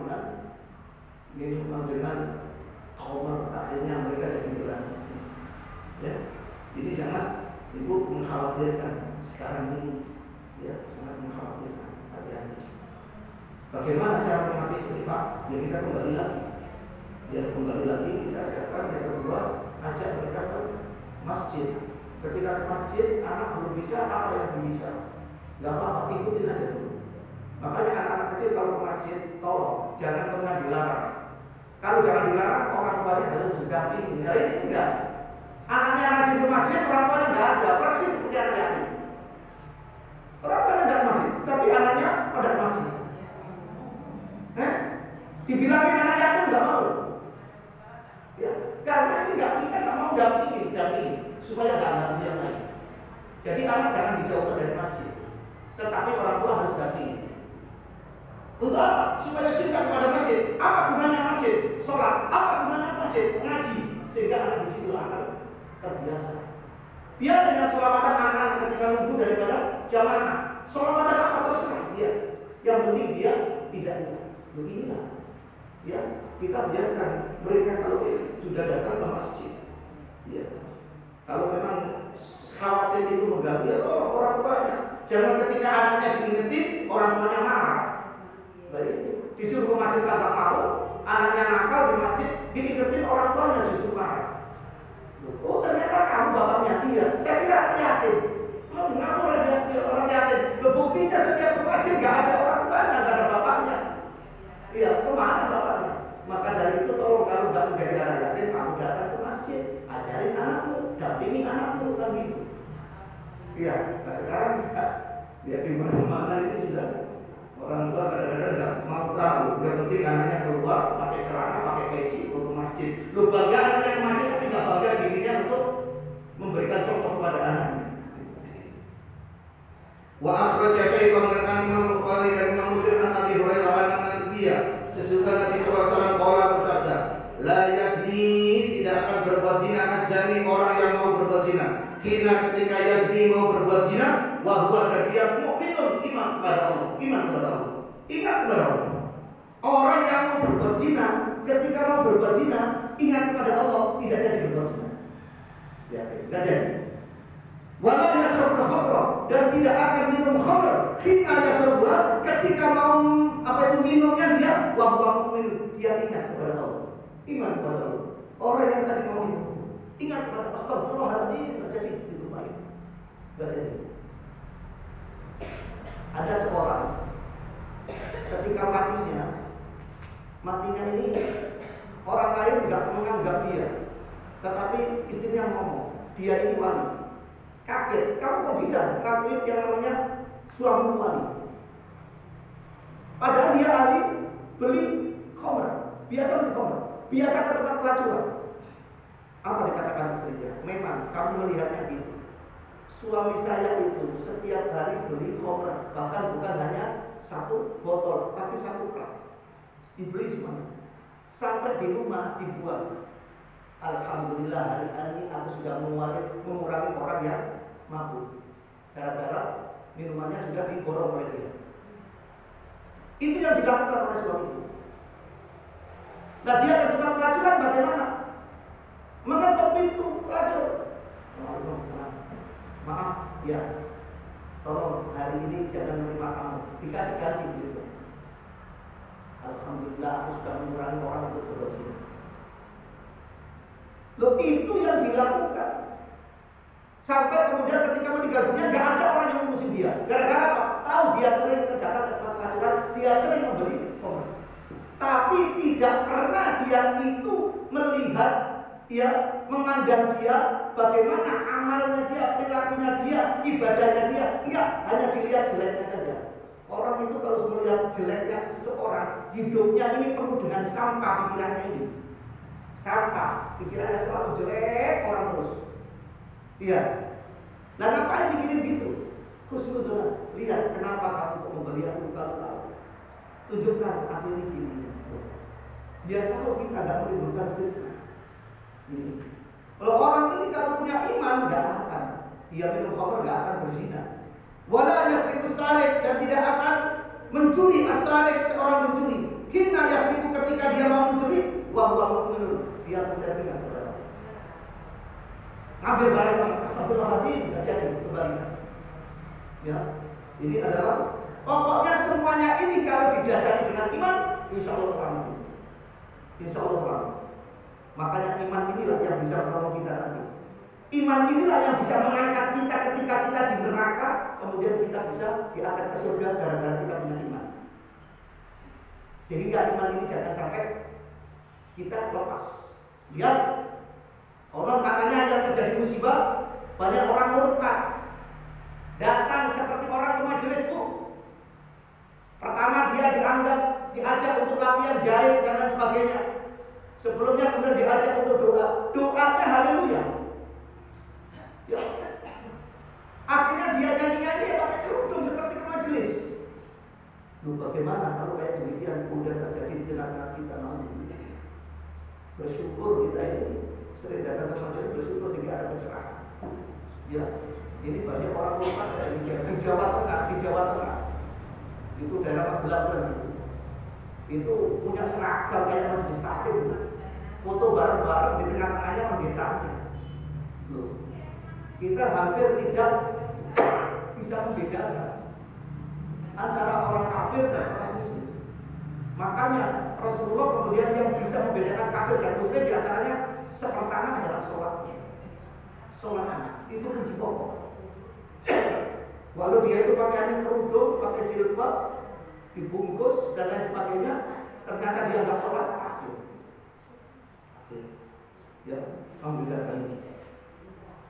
dengan trauma, akhirnya mereka jadi berani. Ya. Ini sangat ibu mengkhawatirkan sekarang ini, ya sangat mengkhawatirkan. Hati-hati. Bagaimana cara mengatasi seperti Pak? Ya kita kembali lagi. Ya kembali lagi kita ajarkan yang kedua, ajak mereka ke masjid. Ketika ke masjid, anak belum bisa apa yang bisa. Gak apa-apa, ikutin aja dulu. Makanya anak-anak kecil kalau ke masjid, tolong jangan pernah dilarang. Kalau jangan dilarang, orang tuanya harus segati. Ya ini enggak. Anaknya ngaji ke masjid, orang tuanya nggak ada, persis seperti anak yatim. Orang tuanya nggak masjid, tapi anaknya pada masjid. Dibilangin anak yatim nggak mau. Ya, karena ini kita nggak mau dampingi, supaya nggak ganggu yang lain. Jadi anak jangan dijauhkan dari masjid, tetapi orang tua harus dampingi. Untuk apa? Supaya cinta kepada masjid. Apa gunanya masjid? Sholat. Apa gunanya masjid? Ngaji. Sehingga anak di situ akan terbiasa. Biar dengan sholawatan anak ketika nunggu daripada jamaah. Sholawatan apa terserah dia. Yang penting dia tidak ingat. Beginilah. Ya, kita biarkan mereka kalau sudah datang ke masjid. Ya. Kalau memang khawatir itu mengganggu, ya orang tuanya. Jangan ketika anaknya diingetin, orang tuanya marah. Baik, disuruh ke masjid kagak mau, anaknya nakal di masjid, diingetin orang tuanya justru marah. Oh ternyata kamu bapaknya dia. Saya kira yatim. Mengapa orang yatim? Buktinya setiap ke masjid nggak ada orang tuanya, nggak ada bapaknya. Iya, kemana bapaknya? Maka dari itu tolong kalau nggak menjadi anak yatim, kamu datang ke masjid, ajarin anakmu, dampingi anakmu kan gitu. Iya, nah sekarang ya di mana-mana ini sudah orang tua kadang-kadang nggak mau tahu. Yang penting anaknya keluar pakai celana, pakai peci, ke masjid. Lu bangga anaknya ke masjid, tapi nggak bangga dirinya untuk memberikan contoh kepada anaknya. Wa akhraja Syekh mengatakan Imam Bukhari dan Imam Muslim an Abi Hurairah an Nabiya, sesungguhnya Nabi SAW qala bersabda, la yazni, tidak akan berbuat zina azani, orang yang mau berbuat zina. Hina ketika yazni mau berbuat zina, wa huwa dan dia mukminun, iman kepada Allah, iman kepada Allah, ingat kepada Allah. Orang yang mau berbuat zina, ketika mau berbuat zina, ingat kepada Allah, tidak jadi berbuat zina. Ya, tidak jadi. Walau yasrab khamra, dan tidak akan minum khamr. Hina yasrab, ketika mau minumnya dia, wa huwa mukmin, dia ingat kepada Allah, iman kepada Allah. Orang yang tadi mau minum, ingat kepada astagfirullahaladzim, tidak jadi dilupain, tidak jadi. Ada seorang ketika matinya ini orang lain tidak menganggap dia, tetapi istrinya ngomong, dia ini wali. Kaget, kamu kok bisa ngakuin yang namanya suami wali? Padahal dia ahli beli khamr, biasa beli khamr, biasa ke tempat pelacuran. Apa dikatakan istrinya? Memang kamu melihatnya gitu. Suami saya itu setiap hari beli khamr, bahkan bukan hanya satu botol, tapi satu cup. Dibeli semuanya. Sampai di rumah dibuang. Alhamdulillah hari ini aku sudah mengurangi orang yang mabuk. Gara-gara minumannya sudah diborong oleh dia. Itu yang dilakukan oleh suami itu. Nah dia terjebak kelacuran bagaimana? Mengetuk pintu pelacur. Maaf, ya. Tolong hari ini jangan menerima kamu. Dikasih ganti gitu. Alhamdulillah aku sudah mengurangi orang untuk bersih. Loh itu yang dilakukan. Sampai kemudian ketika meninggal dunia nggak ada orang yang mengurusi dia. Gara-gara apa? Tahu dia sering terdapat kelacuran, dia sering memberi obat. Tapi tidak pernah dia itu melihat, dia memandang dia bagaimana amalnya dia, perilakunya dia, ibadahnya dia. Enggak, hanya dilihat jeleknya saja. Orang itu kalau melihat jeleknya seseorang, hidupnya ini penuh dengan sampah pikirannya ini. Sampah, pikirannya selalu jelek orang terus. Iya. Nah ngapain mikirin gitu? Khusnudon, lihat kenapa kamu kok membeli aku kalau tunjukkan aku ini gini. Dia tahu kita tidak menimbulkan fitnah. Kalau orang ini kalau punya iman nggak akan, dia minum khamr nggak akan berzina. Wala yasriku sarik, dan tidak akan mencuri. As-sarik seorang mencuri. Hina yasriku ketika dia mau mencuri, wahwa mu'minun, dia tidak berdoa. Ngambil barang astagfirullahaladzim, tidak jadi kembalikan. Ya, ini adalah pokoknya semuanya ini kalau didasari dengan iman, insya Allah selamat. Insya Allah selamat. Makanya iman inilah yang bisa menolong kita nanti. Iman inilah yang bisa mengangkat kita ketika kita di neraka, kemudian kita bisa diangkat ke surga gara-gara kita punya iman. Sehingga iman ini jangan sampai kita lepas. Lihat, orang katanya yang terjadi musibah, banyak orang murtad. Datang seperti orang ke majelisku. Pertama dia diajak untuk latihan jahit dan lain sebagainya. Sebelumnya kemudian diajak untuk doa. Doanya haleluya. Ya. Akhirnya dia nyanyi-nyanyi pakai kerudung seperti ke majelis. Loh bagaimana kalau kayak demikian kemudian terjadi di tengah-tengah kita nanti? Bersyukur kita ini sering datang ke majelis, bersyukur sehingga ada pencerahan. Ya, ini banyak orang lupa di Jawa Tengah, itu daerah Magelang itu punya seragam kayak majelis taklim, foto bareng-bareng di tengah-tengahnya pendetanya. Loh, kita hampir tidak bisa membedakan antara orang kafir dan orang muslim. Makanya Rasulullah kemudian yang bisa membedakan kafir dan muslim diantaranya sepertama adalah sholatnya. Sholat itu kunci pokok. Walau dia itu pakaiannya kerudung, pakai jilbab, dibungkus dan lain sebagainya, ternyata dia nggak sholat, kafir. Ya, alhamdulillah ini.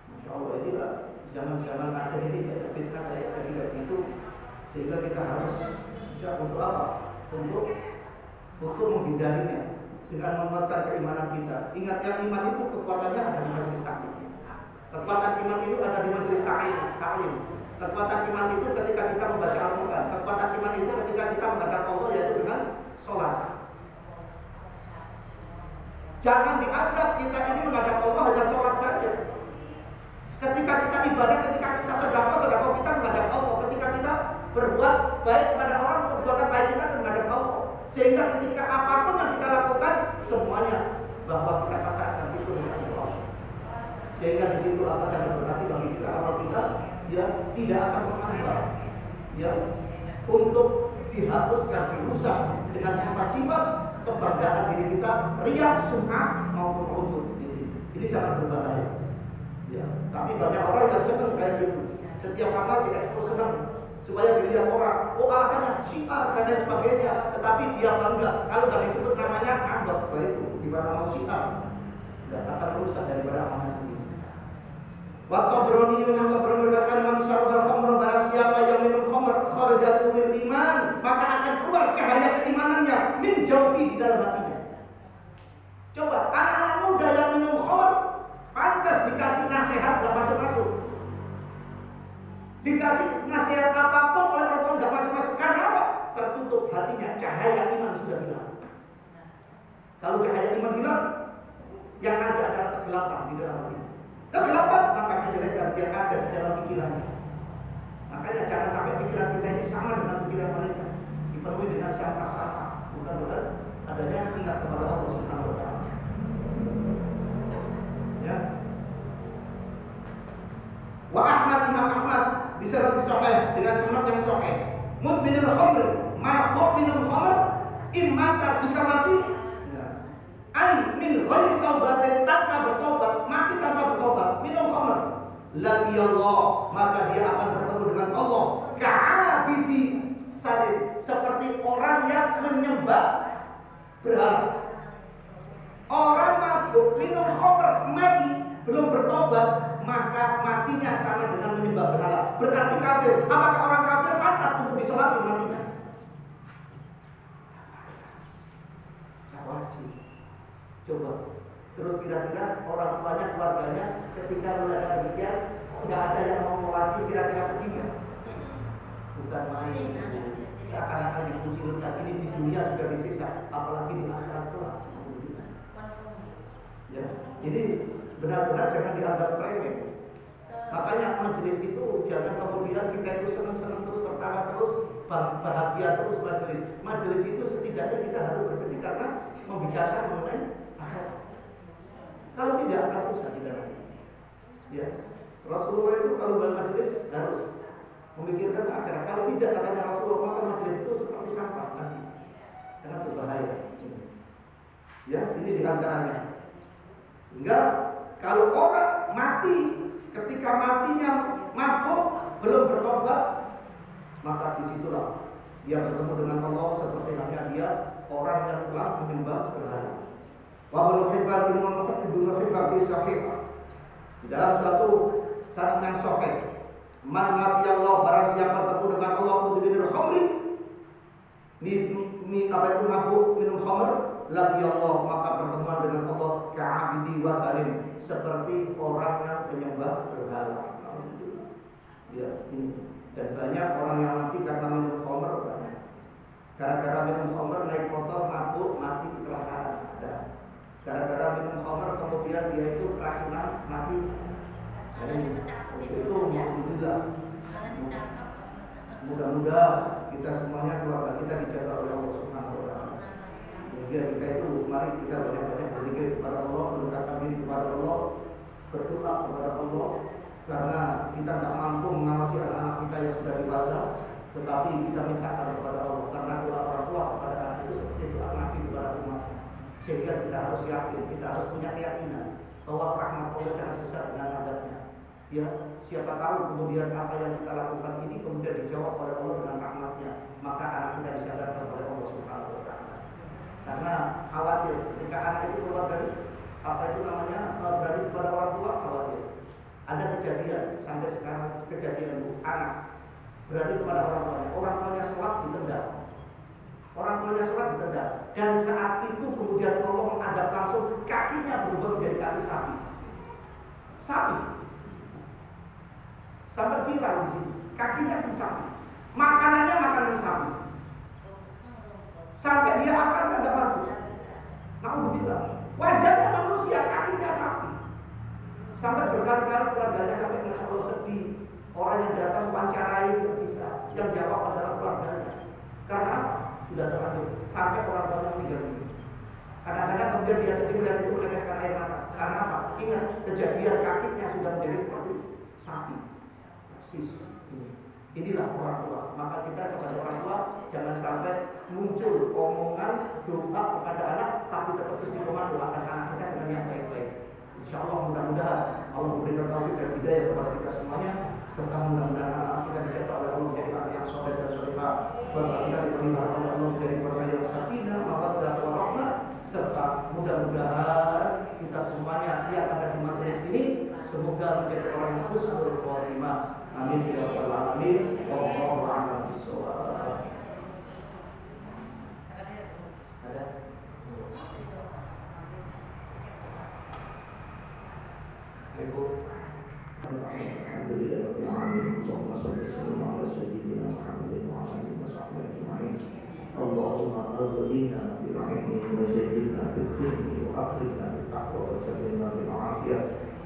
Masya Allah inilah zaman-zaman akhir ini kayak fitnah kayak gitu, sehingga kita harus siap untuk apa? Untuk menghindarinya dengan menguatkan keimanan kita. Ingat yang iman itu kekuatannya ada di majelis taklim. Kekuatan iman itu ada di majelis taklim. Kekuatan iman itu ketika kita membaca Al-Quran. Kekuatan iman itu ketika kita menghadap Allah, yaitu dengan sholat. Jangan dianggap kita ini menghadap Allah hanya sholat saja. Ketika kita ibadah, ketika kita sedekah kita menghadap Allah. Ketika kita berbuat baik kepada orang, perbuatan baik kita menghadap Allah. Sehingga ketika apapun yang kita lakukan, semuanya bahwa kita pasangkan itu dengan Allah. Sehingga di situ apa yang berarti bagi kita amal kita, ya tidak akan menghambat, ya untuk dihapuskan, dirusak dengan sifat-sifat kebanggaan diri kita, riya, sum'ah maupun ujub. Ini sangat berbahaya. Ya, tapi banyak orang yang senang kayak gitu. Setiap amal diekspos senang supaya dilihat orang, oh alasannya syiar dan lain sebagainya. Tetapi dia bangga kalau tidak disebut namanya, anggap bahwa itu gimana mau syiar, tidak akan merusak daripada amalnya sendiri. Waktu Tabrani yang berkata man syarabal khamr, barang siapa yang minum khamr kharajatu min iman, maka akan keluar cahaya keimanannya min jaufi di dalam hatinya. Coba anak-anak muda yang minum khamr pantas dikasih nasihat enggak masuk-masuk. Dikasih nasihat apapun oleh orang tua enggak masuk-masuk. Karena apa? Tertutup hatinya, cahaya iman sudah hilang. Kalau cahaya iman hilang, yang ada adalah pikirannya. Makanya jangan sampai pikiran kita ini sama dengan pikiran mereka, dipenuhi dengan sampah-sampah. Bukan adanya ingat kepada Allah Subhanahu wa Ta'ala. Ya. Wa Ahmad, Imam Ahmad bisa sahih dengan sanad yang sahih. Mudminul khamr, mabuk minum khamr, mata jika mati, ai min ghairi taubatin, tanpa bertobat, mati tanpa bertobat, minum khamr, lagi Allah, maka dia akan bertemu dengan Allah. Ka'abidi salib, seperti orang yang menyembah berhala. Orang mabuk minum khamr mati belum bertobat, maka matinya sama dengan menyembah berhala. Berarti kafir. Apakah orang kafir pantas untuk disolatin matinya? Wajib. Coba. Terus kira-kira orang tuanya, keluarganya ketika melihat demikian, nggak ada yang mau mewakili, kira-kira sedih. Bukan main. Seakan-akan dikucilkan, ini di dunia sudah disiksa, apalagi di akhirat kelak. Ya, ini benar-benar jangan dianggap remeh. Makanya majelis itu jangan kemudian kita itu senang-senang terus, tertawa terus, bahagia terus majelis. Majelis itu setidaknya kita harus bersedih karena membicarakan mengenai akhirat. Kalau tidak akan usah tidak. Ya, Rasulullah itu kalau bermajelis harus memikirkan akhirat. Kalau tidak, katanya Rasulullah, maka majelis itu seperti sampah nanti, karena berbahaya. Ya, ini diantaranya. Sehingga kalau orang mati ketika matinya mabuk belum bertobat, maka disitulah dia bertemu dengan Allah seperti halnya dia orang yang telah menyembah berhala. Wa Ibnu Hibban fi sahih. Di dalam suatu sanad yang sahih, man Allah, barang siapa bertemu dengan Allah mudminul khamri, apa itu mabuk minum khamr, lagi Allah, maka pertemuan dengan Allah ka'abidi wasalim, seperti orang yang menyembah berhala. Ya, ini. Dan banyak orang yang mati karena minum khamr, banyak. Gara-gara minum khamr naik motor mabuk mati kecelakaan. Ada. Gara-gara minum khamr kemudian dia itu keracunan mati. Jadi itu mudah-mudahan kita semuanya, keluarga kita dijaga oleh Allah Subhanahu wa Ta'ala. Kemudian kita itu mari kita banyak-banyak berzikir kepada Allah, mendekatkan diri kepada Allah, berdoa kepada Allah, karena kita tidak mampu mengawasi anak-anak kita yang sudah dewasa, tetapi kita mintakan kepada Allah, karena doa orang tua kepada anak itu seperti doa Nabi kepada umatnya. Sehingga kita harus yakin, kita harus punya keyakinan bahwa rahmat Allah sangat besar dengan adabnya. Ya, siapa tahu kemudian apa yang kita lakukan ini kemudian dijawab oleh Allah dengan rahmatnya, maka anak kita disadarkan oleh Allah Subhanahu wa Ta'ala. Karena khawatir ketika anak itu keluar dari apa itu namanya berani kepada orang tua, khawatir. Ada kejadian sampai sekarang, kejadian anak berani kepada orang tuanya sholat ditendang. Orang tuanya sholat ditendang, dan saat itu kemudian Allah menghadap langsung, kakinya berubah menjadi kaki sapi. Sapi. Sampai viral di sini, kakinya sapi, makanannya makanan sapi, sampai dia akan nggak masuk. Namun bisa, wajahnya manusia, kakinya sapi, sampai berkali-kali keluarganya sampai merasa Allah sedih. Orang yang datang wawancarai tidak bisa, yang jawab adalah keluarganya. Karena sudah terlanjur, sampai orang tuanya meninggal dunia. Kadang-kadang kemudian dia sedih melihat itu meneteskan air mata. Karena apa? Ingat kejadian kakinya sudah menjadi seperti sapi. Inilah orang tua. Maka kita sebagai orang tua jangan sampai muncul omongan doa kepada anak, tapi tetap istiqomah doakan anak kita dengan yang baik-baik. Insya Allah mudah-mudahan Allah memberikan taufik dan hidayah kepada kita semuanya, serta mudah-mudahan anak kita dijaga oleh Allah menjadi anak yang soleh dan solehah, keluarga kita diberikan oleh Allah menjadi keluarga yang sakinah, mawaddah, warahmah, serta mudah-mudahan kita semuanya yang ada di majelis ini semoga menjadi orang yang husnul khotimah. Amin ya rabbal alamin. Wallahu a'lam bishawab. Ada? Ibu. Alhamdulillah rabbil alamin. Allahumma shalli ala sayyidina Muhammadin wa ala alihi wa sahbihi ajma'in. Allahumma aghnina bil ilmi wa zayyinna bil ilmi wa akrimna bil taqwa wa zayyinna bil afiyah.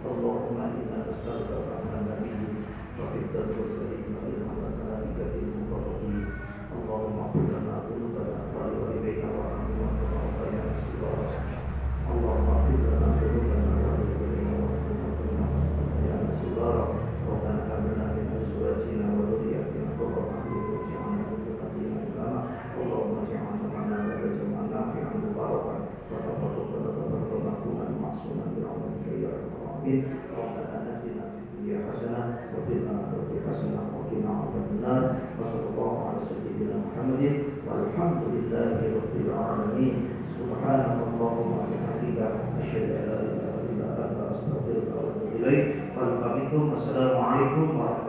Allahumma inna nas'aluka rahmatan nabiyyin وفي الدرس إلى الملائكة المقربين اللهم اغفر لنا ذنوبنا ولوالدينا وارحمنا وتوفنا مسلما اللهم اغفر لنا ذنوبنا ولوالدينا وارحمنا مسلما ربنا هب لنا من أزواجنا وذرياتنا قرة أعين واجعلنا للمتقين إماما اللهم اجعلنا معنا وجمعنا نافعا مباركا وتقبل مقبولا معصوما برحمتك يا أرحم الراحمين ربنا آتنا في الدنيا حسنة وفي الآخرة حسنة وقنا عذاب النار وصلى الله على سيدنا محمد والحمد لله رب العالمين سبحانك اللهم وبحمدك أشهد أن لا إله إلا أنت أستغفرك وأتوب إليك. Assalamualaikum warahmatullahi wabarakatuh.